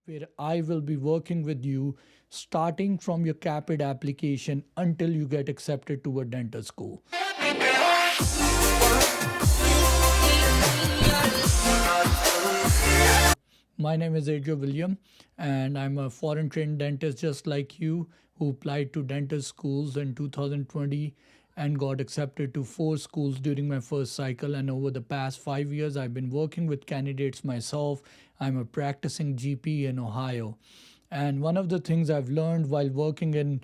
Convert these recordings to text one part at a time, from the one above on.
where I will be working with you starting from your Caapid application until you get accepted to a dental school. My name is Adriel William, and I'm a foreign trained dentist just like you who applied to dental schools in 2020 and got accepted to four schools during my first cycle. And over the past 5 years, I've been working with candidates myself. I'm a practicing GP in Ohio. And one of the things I've learned while working in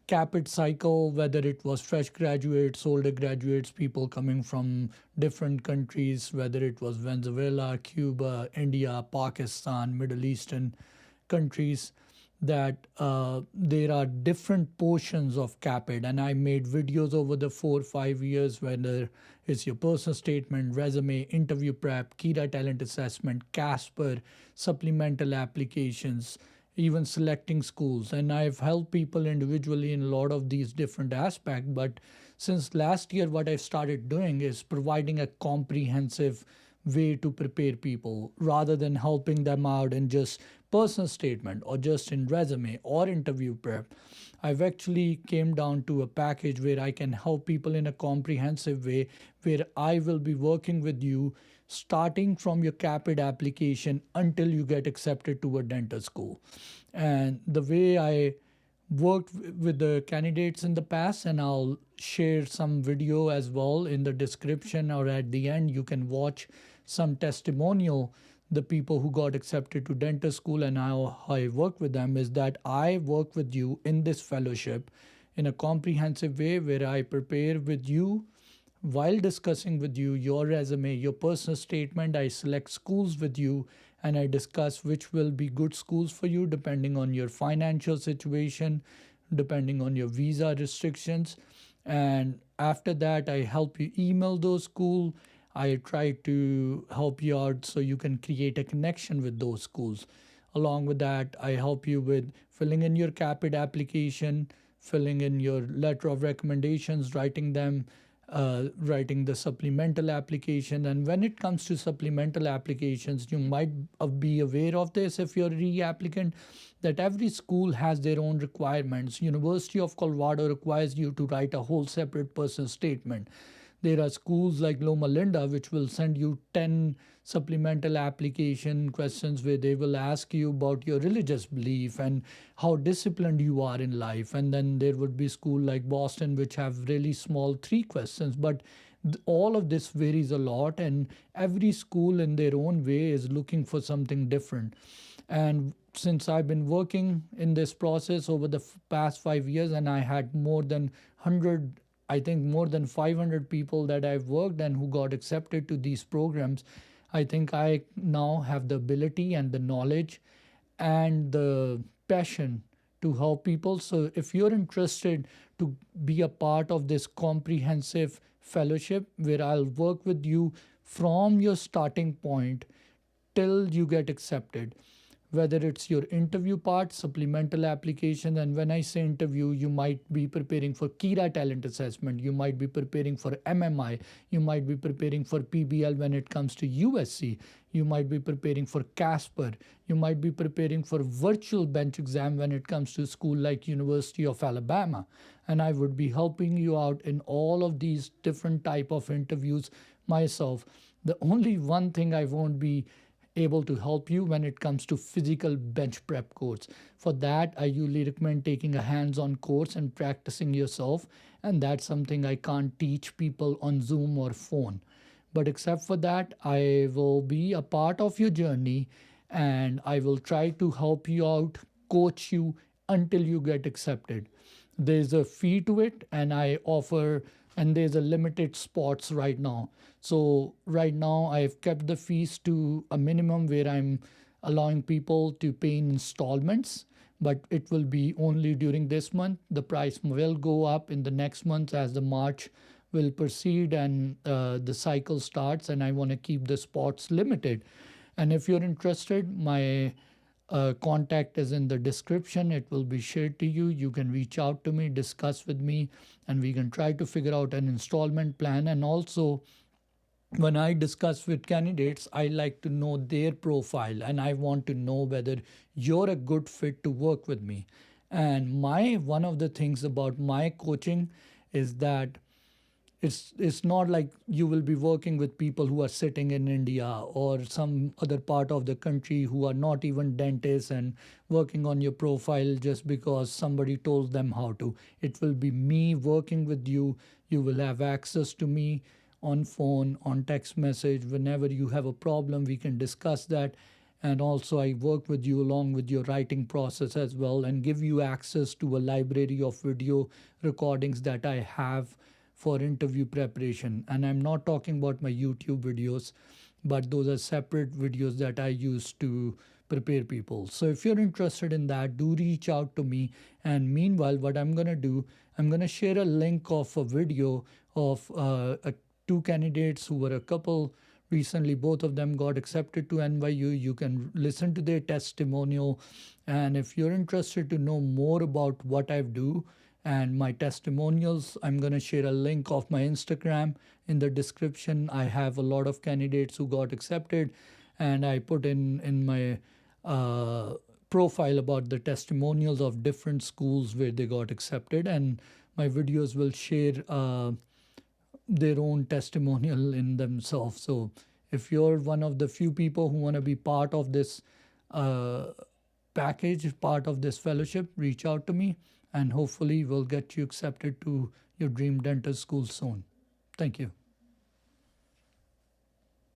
Caapid cycle, whether it was fresh graduates, older graduates, people coming from different countries, whether it was Venezuela, Cuba, India, Pakistan, Middle Eastern countries, that there are different portions of Caapid. And I made videos over the 4 or 5 years, whether it's your personal statement, resume, interview prep, Kira talent assessment, Casper, supplemental applications, even selecting schools. And I've helped people individually in a lot of these different aspects. But since last year, what I've started doing is providing a comprehensive way to prepare people rather than helping them out in just personal statement or just in resume or interview prep. I've actually came down to a package where I can help people in a comprehensive way, where I will be working with you starting from your Caapid application until you get accepted to a dental school. And the way I worked with the candidates in the past, and I'll share some video as well in the description or at the end. You can watch some testimonial, the people who got accepted to dental school and how I work with them, is that I work with you in this fellowship in a comprehensive way where I prepare with you while discussing with you your resume, your personal statement. I select schools with you and I discuss which will be good schools for you depending on your financial situation, depending on your visa restrictions. And after that, I help you email those schools. I try to help you out so you can create a connection with those schools. Along with that, I help you with filling in your Caapid application, filling in your letter of recommendations, writing them, writing the supplemental application. And when it comes to supplemental applications, you might be aware of this if you're a re-applicant, that every school has their own requirements. University of Colorado requires you to write a whole separate personal statement. There are schools like Loma Linda which will send you 10 supplemental application questions where they will ask you about your religious belief and how disciplined you are in life. And then there would be school like Boston which have really small 3 questions. But all of this varies a lot, and every school in their own way is looking for something different. And since I've been working in this process over the past 5 years, and I had more than 100, I think more than 500 people that I've worked and who got accepted to these programs, I think I now have the ability and the knowledge and the passion to help people. So if you're interested to be a part of this comprehensive fellowship where I'll work with you from your starting point till you get accepted, whether it's your interview part, supplemental application. And when I say interview, you might be preparing for Kira talent assessment, you might be preparing for MMI, you might be preparing for PBL when it comes to USC, you might be preparing for Casper, you might be preparing for virtual bench exam when it comes to school like University of Alabama. And I would be helping you out in all of these different type of interviews myself. The only one thing I won't be able to help you when it comes to physical bench prep course. For that, I usually recommend taking a hands-on course and practicing yourself, and that's something I can't teach people on Zoom or phone. But except for that, I will be a part of your journey and I will try to help you out, coach you until you get accepted. There's a fee to it, and I offer, and there's a limited spots right now. So right now I've kept the fees to a minimum where I'm allowing people to pay in installments, but it will be only during this month. The price will go up in the next month as the March will proceed and the cycle starts, and I want to keep the spots limited. And if you're interested, my contact is in the description. It will be shared to you. You can reach out to me, discuss with me, and we can try to figure out an installment plan. And also, when I discuss with candidates, I like to know their profile and I want to know whether you're a good fit to work with me. And my one of the things about my coaching is that it's not like you will be working with people who are sitting in India or some other part of the country who are not even dentists and working on your profile just because somebody told them how to. It will be me working with you. You will have access to me on phone, on text message. Whenever you have a problem, we can discuss that. And also, I work with you along with your writing process as well and give you access to a library of video recordings that I have for interview preparation. And I'm not talking about my YouTube videos, but those are separate videos that I use to prepare people. So if you're interested in that, do reach out to me. And meanwhile, what I'm going to do, I'm going to share a link of a video of two candidates who were a couple recently. Both of them got accepted to NYU. You can listen to their testimonial. And if you're interested to know more about what I do and my testimonials, I'm going to share a link of my Instagram in the description. I have a lot of candidates who got accepted, and I put in my uh, profile about the testimonials of different schools where they got accepted, and my videos will share their own testimonial in themselves. So if you're one of the few people who want to be part of this uh, package, part of this fellowship, reach out to me and hopefully we'll get you accepted to your dream dental school soon. Thank you.